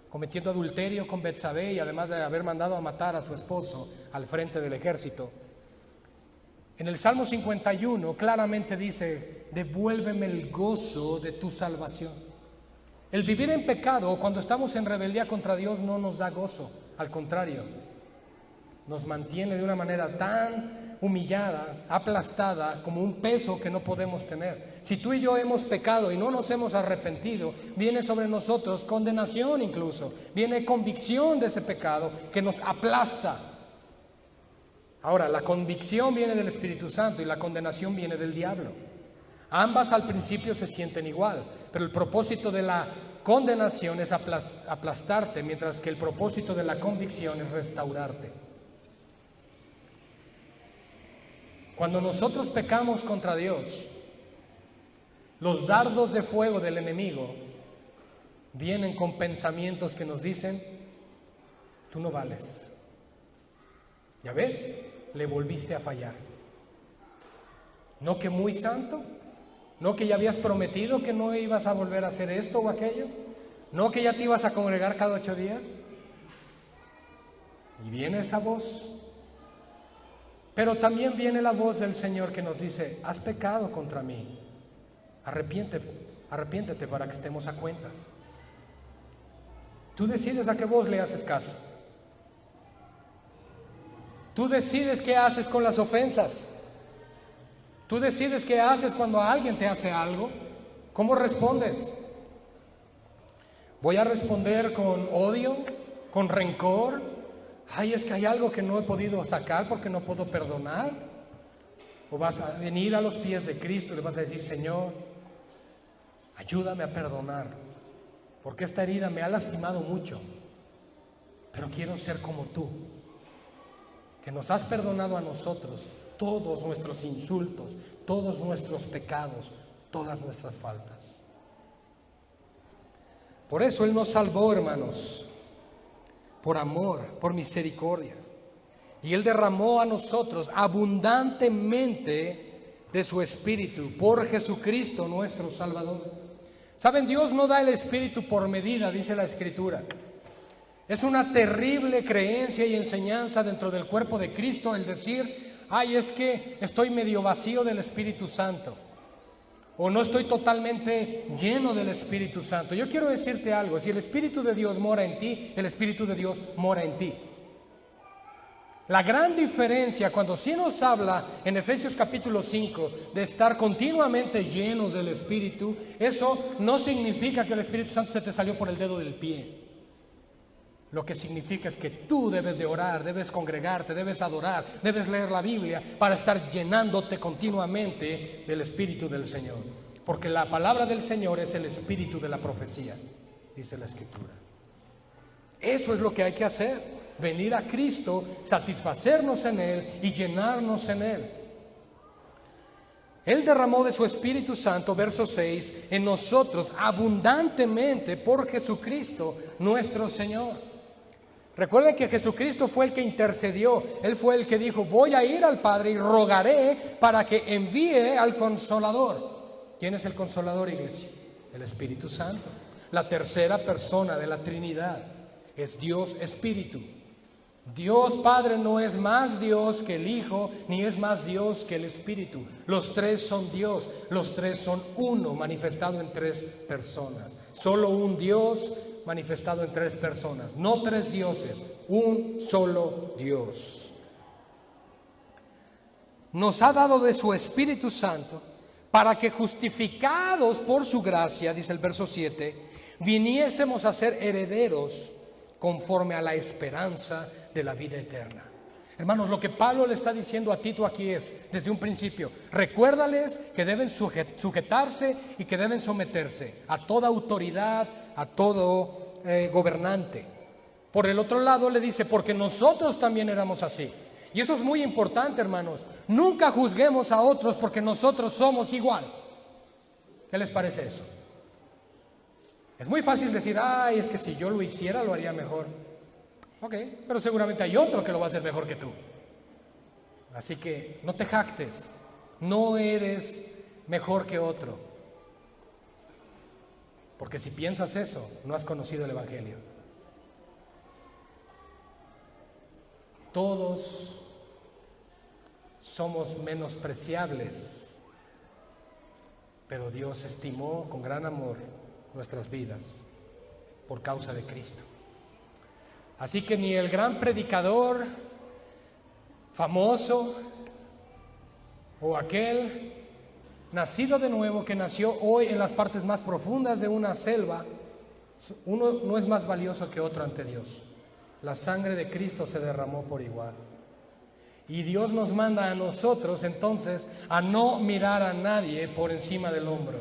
Speaker 1: cometiendo adulterio con Betsabé y además de haber mandado a matar a su esposo al frente del ejército, en el Salmo 51 claramente dice: devuélveme el gozo de tu salvación. El vivir en pecado cuando estamos en rebeldía contra Dios no nos da gozo, al contrario, nos mantiene de una manera tan humillada, aplastada, como un peso que no podemos tener. Si tú y yo hemos pecado y no nos hemos arrepentido, viene sobre nosotros condenación incluso, viene convicción de ese pecado que nos aplasta. Ahora, la convicción viene del Espíritu Santo y la condenación viene del diablo. Ambas al principio se sienten igual, pero el propósito de la condenación es aplastarte, mientras que el propósito de la convicción es restaurarte. Cuando nosotros pecamos contra Dios, los dardos de fuego del enemigo vienen con pensamientos que nos dicen: tú no vales. ¿Ya ves? Le volviste a fallar. ¿No que muy santo? ¿No que ya habías prometido que no ibas a volver a hacer esto o aquello? ¿No que ya te ibas a congregar cada 8 días? Y viene esa voz. Pero también viene la voz del Señor que nos dice: has pecado contra mí. Arrepiéntete para que estemos a cuentas. Tú decides a qué voz le haces caso. Tú decides qué haces con las ofensas. Tú decides qué haces cuando alguien te hace algo. ¿Cómo respondes? ¿Voy a responder con odio? ¿Con rencor? Ay, es que hay algo que no he podido sacar porque no puedo perdonar. ¿O vas a venir a los pies de Cristo y le vas a decir: Señor, ayúdame a perdonar, porque esta herida me ha lastimado mucho, pero quiero ser como tú, que nos has perdonado a nosotros todos nuestros insultos, todos nuestros pecados, todas nuestras faltas? Por eso Él nos salvó, hermanos, por amor, por misericordia. Y Él derramó a nosotros abundantemente de su Espíritu por Jesucristo nuestro Salvador. ¿Saben? Dios no da el Espíritu por medida, dice la Escritura. Es una terrible creencia y enseñanza dentro del cuerpo de Cristo el decir: ay, es que estoy medio vacío del Espíritu Santo, o no estoy totalmente lleno del Espíritu Santo. Yo quiero decirte algo: si el Espíritu de Dios mora en ti, el Espíritu de Dios mora en ti. La gran diferencia cuando sí nos habla en Efesios capítulo 5 de estar continuamente llenos del Espíritu, eso no significa que el Espíritu Santo se te salió por el dedo del pie. Lo que significa es que tú debes de orar, debes congregarte, debes adorar, debes leer la Biblia para estar llenándote continuamente del Espíritu del Señor. Porque la palabra del Señor es el espíritu de la profecía, dice la Escritura. Eso es lo que hay que hacer: venir a Cristo, satisfacernos en Él y llenarnos en Él. Él derramó de su Espíritu Santo, verso 6, en nosotros abundantemente por Jesucristo nuestro Señor. Recuerden que Jesucristo fue el que intercedió. Él fue el que dijo: voy a ir al Padre y rogaré para que envíe al Consolador. ¿Quién es el Consolador, iglesia? El Espíritu Santo. La tercera persona de la Trinidad es Dios Espíritu. Dios Padre no es más Dios que el Hijo, ni es más Dios que el Espíritu. Los tres son Dios, los tres son uno, manifestado en 3 personas. Solo un Dios manifestado en 3 personas, no 3 dioses, un solo Dios. Nos ha dado de su Espíritu Santo para que, justificados por su gracia, dice el verso 7, viniésemos a ser herederos conforme a la esperanza de la vida eterna. Hermanos, lo que Pablo le está diciendo a Tito aquí es, desde un principio: recuérdales que deben sujetarse y que deben someterse a toda autoridad, a todo gobernante. Por el otro lado le dice: porque nosotros también éramos así. Y eso es muy importante, hermanos. Nunca juzguemos a otros porque nosotros somos igual. ¿Qué les parece eso? Es muy fácil decir: ay, es que si yo lo hiciera lo haría mejor. Ok, pero seguramente hay otro que lo va a hacer mejor que tú. Así que no te jactes, no eres mejor que otro. Porque si piensas eso, no has conocido el Evangelio. Todos somos menospreciables, pero Dios estimó con gran amor nuestras vidas por causa de Cristo. Así que ni el gran predicador famoso o aquel nacido de nuevo que nació hoy en las partes más profundas de una selva, uno no es más valioso que otro ante Dios. La sangre de Cristo se derramó por igual. Y Dios nos manda a nosotros entonces a no mirar a nadie por encima del hombro.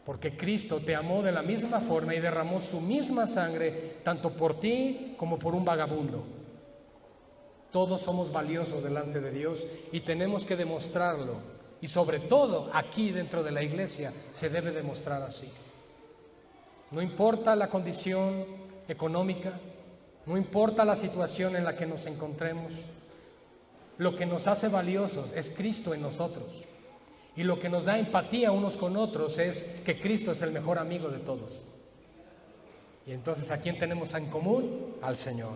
Speaker 1: Porque Cristo te amó de la misma forma y derramó su misma sangre tanto por ti como por un vagabundo. Todos somos valiosos delante de Dios y tenemos que demostrarlo. Y sobre todo aquí dentro de la iglesia se debe demostrar así. No importa la condición económica, no importa la situación en la que nos encontremos, lo que nos hace valiosos es Cristo en nosotros. Y lo que nos da empatía unos con otros es que Cristo es el mejor amigo de todos. Y entonces, ¿a quién tenemos en común? Al Señor.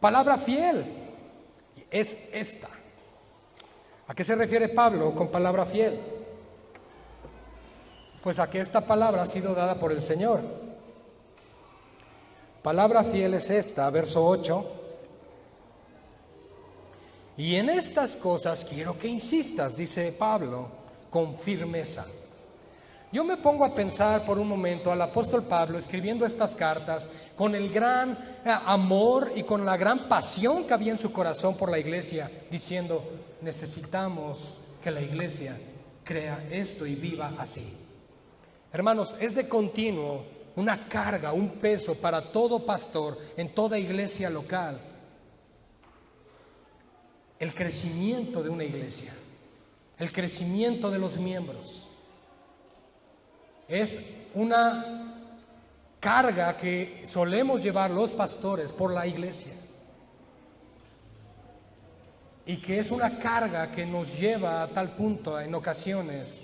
Speaker 1: Palabra fiel es esta. ¿A qué se refiere Pablo con palabra fiel? Pues a que esta palabra ha sido dada por el Señor. Palabra fiel es esta, verso 8. Y en estas cosas quiero que insistas, dice Pablo, con firmeza. Yo me pongo a pensar por un momento al apóstol Pablo escribiendo estas cartas con el gran amor y con la gran pasión que había en su corazón por la iglesia, diciendo, necesitamos que la iglesia crea esto y viva así. Hermanos, es de continuo una carga, un peso para todo pastor en toda iglesia local. El crecimiento de una iglesia, el crecimiento de los miembros. Es una carga que solemos llevar los pastores por la iglesia. Y que es una carga que nos lleva a tal punto en ocasiones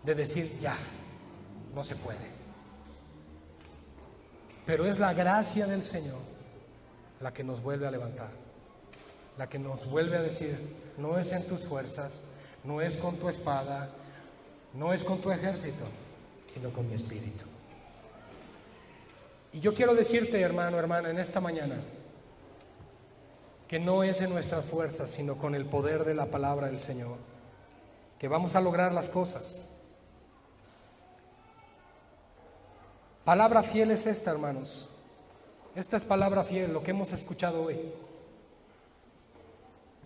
Speaker 1: de decir ya, no se puede. Pero es la gracia del Señor la que nos vuelve a levantar, la que nos vuelve a decir, no es en tus fuerzas, no es con tu espada, no es con tu ejército, sino con mi espíritu. Y yo quiero decirte, hermano, hermana, en esta mañana, que no es en nuestras fuerzas, sino con el poder de la palabra del Señor, que vamos a lograr las cosas. Palabra fiel es esta, hermanos. Esta es palabra fiel, lo que hemos escuchado hoy.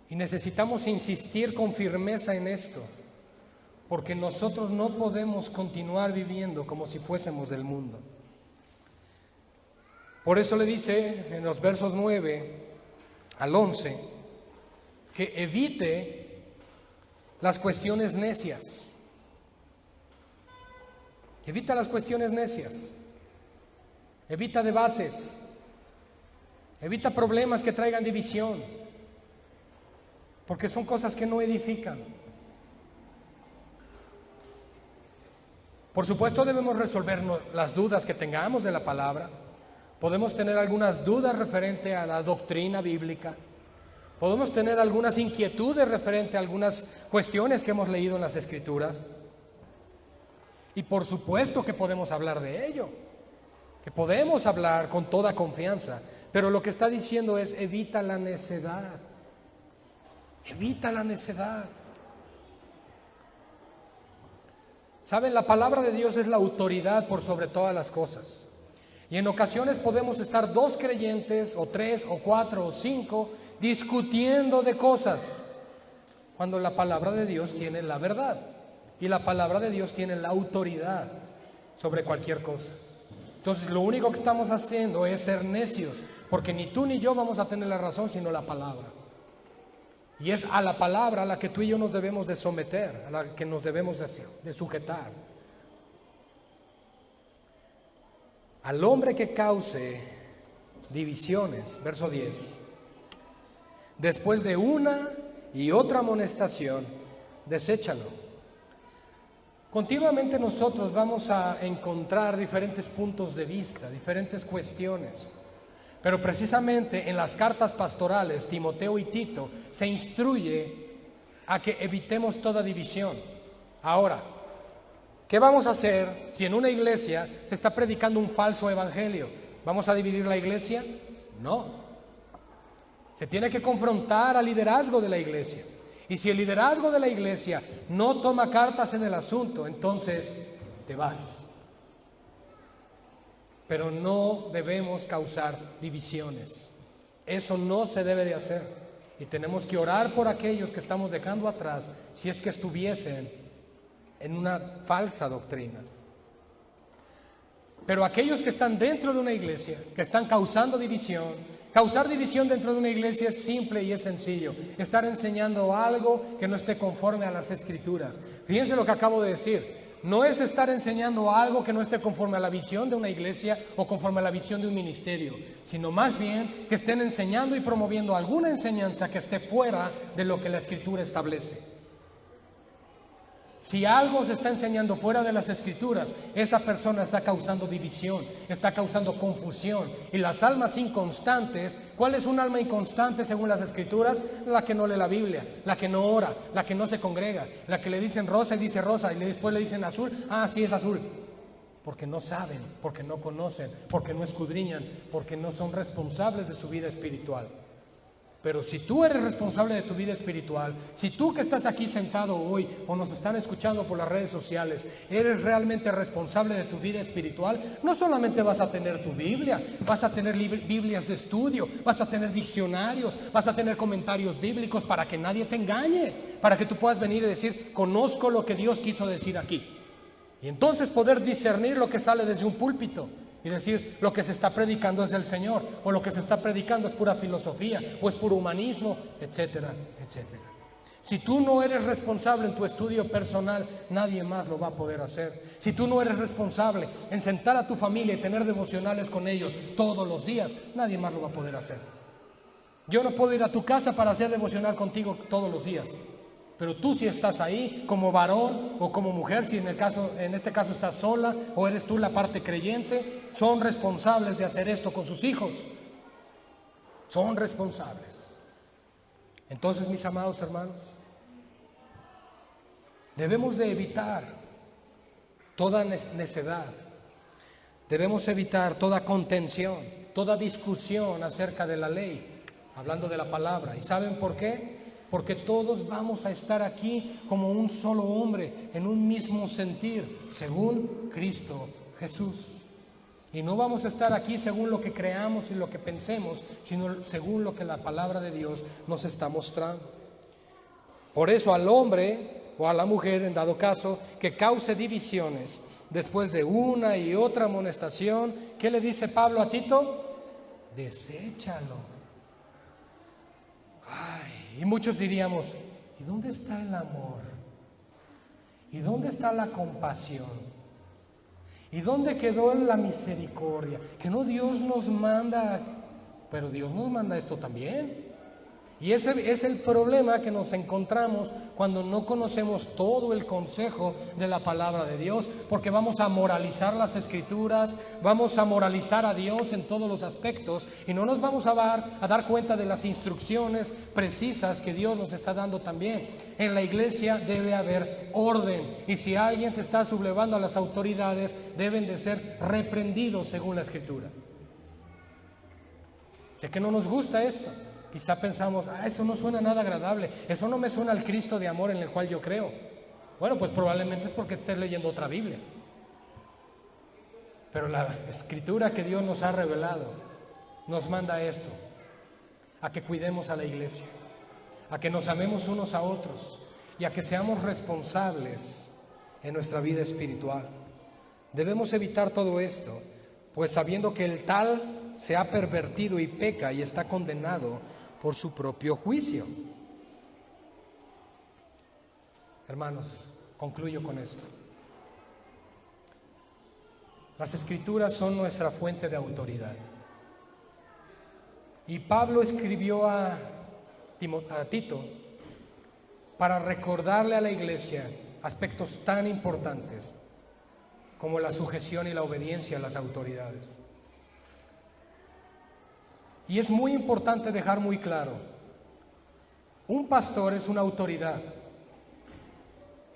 Speaker 1: Y necesitamos insistir con firmeza en esto, porque nosotros no podemos continuar viviendo como si fuésemos del mundo. Por eso le dice en los versos 9 al 11 que evite las cuestiones necias. Evita las cuestiones necias. Evita debates. Evita problemas que traigan división, porque son cosas que no edifican. Por supuesto debemos resolver las dudas que tengamos de la palabra. Podemos tener algunas dudas referente a la doctrina bíblica. Podemos tener algunas inquietudes referente a algunas cuestiones que hemos leído en las Escrituras. Y por supuesto que podemos hablar de ello, que podemos hablar con toda confianza. Pero lo que está diciendo es, evita la necedad. Evita la necedad. Saben, la palabra de Dios es la autoridad por sobre todas las cosas. Y en ocasiones podemos estar 2 creyentes, o 3, o 4, o 5, discutiendo de cosas, cuando la palabra de Dios tiene la verdad. Y la palabra de Dios tiene la autoridad sobre cualquier cosa. Entonces lo único que estamos haciendo es ser necios, porque ni tú ni yo vamos a tener la razón, sino la palabra. Y es a la palabra a la que tú y yo nos debemos de someter, a la que nos debemos de sujetar. Al hombre que cause divisiones, verso 10, después de una y otra amonestación, deséchalo. Continuamente nosotros vamos a encontrar diferentes puntos de vista, diferentes cuestiones. Pero precisamente en las cartas pastorales, Timoteo y Tito, se instruye a que evitemos toda división. Ahora, ¿qué vamos a hacer si en una iglesia se está predicando un falso evangelio? ¿Vamos a dividir la iglesia? No. Se tiene que confrontar al liderazgo de la iglesia. Y si el liderazgo de la iglesia no toma cartas en el asunto, entonces te vas. Pero no debemos causar divisiones. Eso no se debe de hacer. Y tenemos que orar por aquellos que estamos dejando atrás, si es que estuviesen en una falsa doctrina. Pero aquellos que están dentro de una iglesia, que están causar división dentro de una iglesia es simple y es sencillo. Estar enseñando algo que no esté conforme a las Escrituras. Fíjense lo que acabo de decir. No es estar enseñando algo que no esté conforme a la visión de una iglesia o conforme a la visión de un ministerio, sino más bien que estén enseñando y promoviendo alguna enseñanza que esté fuera de lo que la Escritura establece. Si algo se está enseñando fuera de las Escrituras, esa persona está causando división, está causando confusión. Y las almas inconstantes, ¿cuál es un alma inconstante según las Escrituras? La que no lee la Biblia, la que no ora, la que no se congrega, la que le dicen rosa y dice rosa y después le dicen azul, sí es azul. Porque no saben, porque no conocen, porque no escudriñan, porque no son responsables de su vida espiritual. Pero si tú eres responsable de tu vida espiritual, si tú que estás aquí sentado hoy o nos están escuchando por las redes sociales, eres realmente responsable de tu vida espiritual, no solamente vas a tener tu Biblia, vas a tener Biblias de estudio, vas a tener diccionarios, vas a tener comentarios bíblicos para que nadie te engañe, para que tú puedas venir y decir, conozco lo que Dios quiso decir aquí. Y entonces poder discernir lo que sale desde un púlpito. Y decir, lo que se está predicando es del Señor, o lo que se está predicando es pura filosofía, o es puro humanismo, etcétera, etcétera. Si tú no eres responsable en tu estudio personal, nadie más lo va a poder hacer. Si tú no eres responsable en sentar a tu familia y tener devocionales con ellos todos los días, nadie más lo va a poder hacer. Yo no puedo ir a tu casa para hacer devocional contigo todos los días. Pero tú si estás ahí como varón o como mujer, si en este caso estás sola o eres tú la parte creyente, son responsables de hacer esto con sus hijos. Son responsables. Entonces, mis amados hermanos, debemos de evitar toda necedad. Debemos evitar toda contención, toda discusión acerca de la ley, hablando de la palabra. ¿Y saben por qué? Porque todos vamos a estar aquí como un solo hombre, en un mismo sentir, según Cristo Jesús. Y no vamos a estar aquí según lo que creamos y lo que pensemos, sino según lo que la palabra de Dios nos está mostrando. Por eso al hombre o a la mujer, en dado caso, que cause divisiones, después de una y otra amonestación, ¿qué le dice Pablo a Tito? Deséchalo. Y muchos diríamos, ¿y dónde está el amor? ¿Y dónde está la compasión? ¿Y dónde quedó la misericordia? Que no Dios nos manda, pero Dios nos manda esto también. Y ese es el problema que nos encontramos cuando no conocemos todo el consejo de la palabra de Dios, porque vamos a moralizar las Escrituras, vamos a moralizar a Dios en todos los aspectos y no nos vamos a dar cuenta de las instrucciones precisas que Dios nos está dando también. En la iglesia debe haber orden y si alguien se está sublevando a las autoridades, deben de ser reprendidos según la Escritura. Sé que no nos gusta esto. Quizá pensamos, eso no suena nada agradable, eso no me suena al Cristo de amor en el cual yo creo. Bueno, pues probablemente es porque estés leyendo otra Biblia. Pero la Escritura que Dios nos ha revelado nos manda esto, a que cuidemos a la iglesia, a que nos amemos unos a otros y a que seamos responsables en nuestra vida espiritual. Debemos evitar todo esto, pues sabiendo que el tal se ha pervertido y peca y está condenado por su propio juicio. Hermanos, concluyo con esto. Las Escrituras son nuestra fuente de autoridad. Y Pablo escribió a Tito para recordarle a la iglesia aspectos tan importantes como la sujeción y la obediencia a las autoridades. Y es muy importante dejar muy claro, un pastor es una autoridad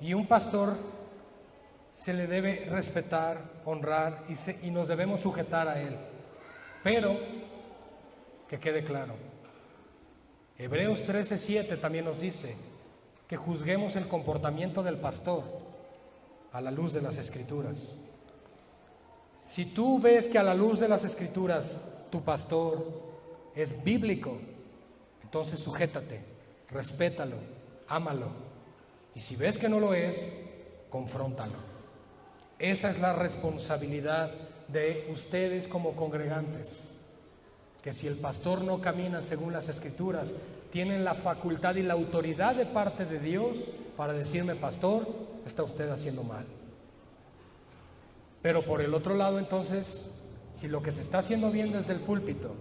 Speaker 1: y un pastor se le debe respetar, honrar y nos debemos sujetar a él. Pero, que quede claro, Hebreos 13:7 también nos dice que juzguemos el comportamiento del pastor a la luz de las Escrituras. Si tú ves que a la luz de las Escrituras tu pastor es bíblico, entonces sujétate, respétalo, ámalo. Y si ves que no lo es, confróntalo. Esa es la responsabilidad de ustedes como congregantes, que si el pastor no camina según las Escrituras, tienen la facultad y la autoridad de parte de Dios para decirme: pastor, está usted haciendo mal. Pero por el otro lado, entonces, si lo que se está haciendo bien desde el púlpito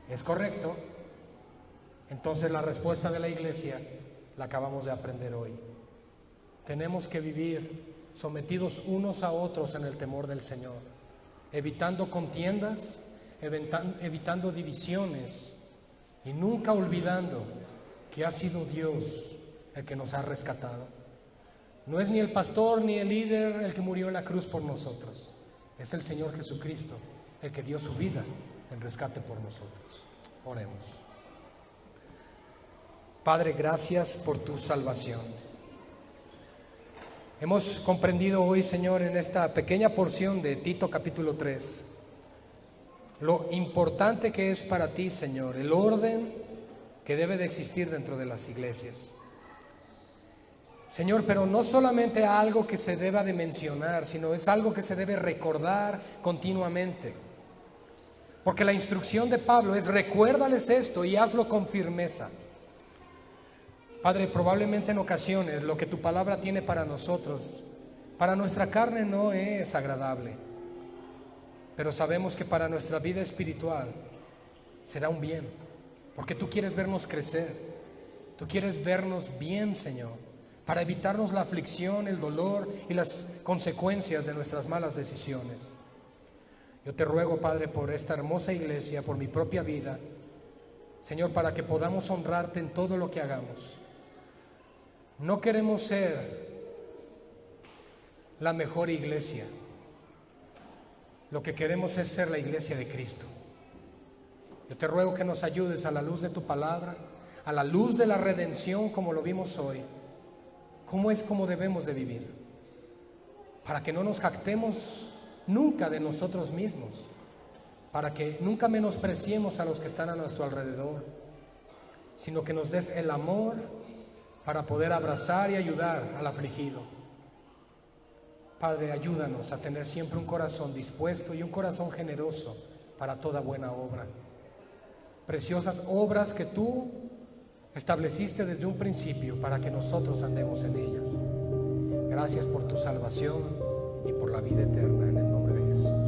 Speaker 1: es correcto, entonces la respuesta de la iglesia la acabamos de aprender hoy. Tenemos que vivir sometidos unos a otros en el temor del Señor, evitando contiendas, evitando divisiones y nunca olvidando que ha sido Dios el que nos ha rescatado. No es ni el pastor ni el líder el que murió en la cruz por nosotros, es el Señor Jesucristo el que dio su vida en rescate por nosotros. Oremos. Padre, gracias por tu salvación. Hemos comprendido hoy, Señor, en esta pequeña porción de Tito capítulo 3, lo importante que es para ti, Señor, el orden que debe de existir dentro de las iglesias. Señor, pero no solamente algo que se deba de mencionar, sino es algo que se debe recordar continuamente. Porque la instrucción de Pablo es: recuérdales esto y hazlo con firmeza. Padre, probablemente en ocasiones lo que tu palabra tiene para nosotros, para nuestra carne no es agradable, pero sabemos que para nuestra vida espiritual será un bien, porque tú quieres vernos crecer, tú quieres vernos bien, Señor, para evitarnos la aflicción, el dolor y las consecuencias de nuestras malas decisiones. Yo te ruego, Padre, por esta hermosa iglesia, por mi propia vida, Señor, para que podamos honrarte en todo lo que hagamos. No queremos ser la mejor iglesia, lo que queremos es ser la iglesia de Cristo. Yo te ruego que nos ayudes a la luz de tu palabra, a la luz de la redención como lo vimos hoy, cómo es como debemos de vivir, para que no nos jactemos nunca de nosotros mismos, para que nunca menospreciemos a los que están a nuestro alrededor, sino que nos des el amor para poder abrazar y ayudar al afligido. Padre, ayúdanos a tener siempre un corazón dispuesto y un corazón generoso para toda buena obra. Preciosas obras que tú estableciste desde un principio para que nosotros andemos en ellas. Gracias por tu salvación y por la vida eterna, en el nombre de Jesús.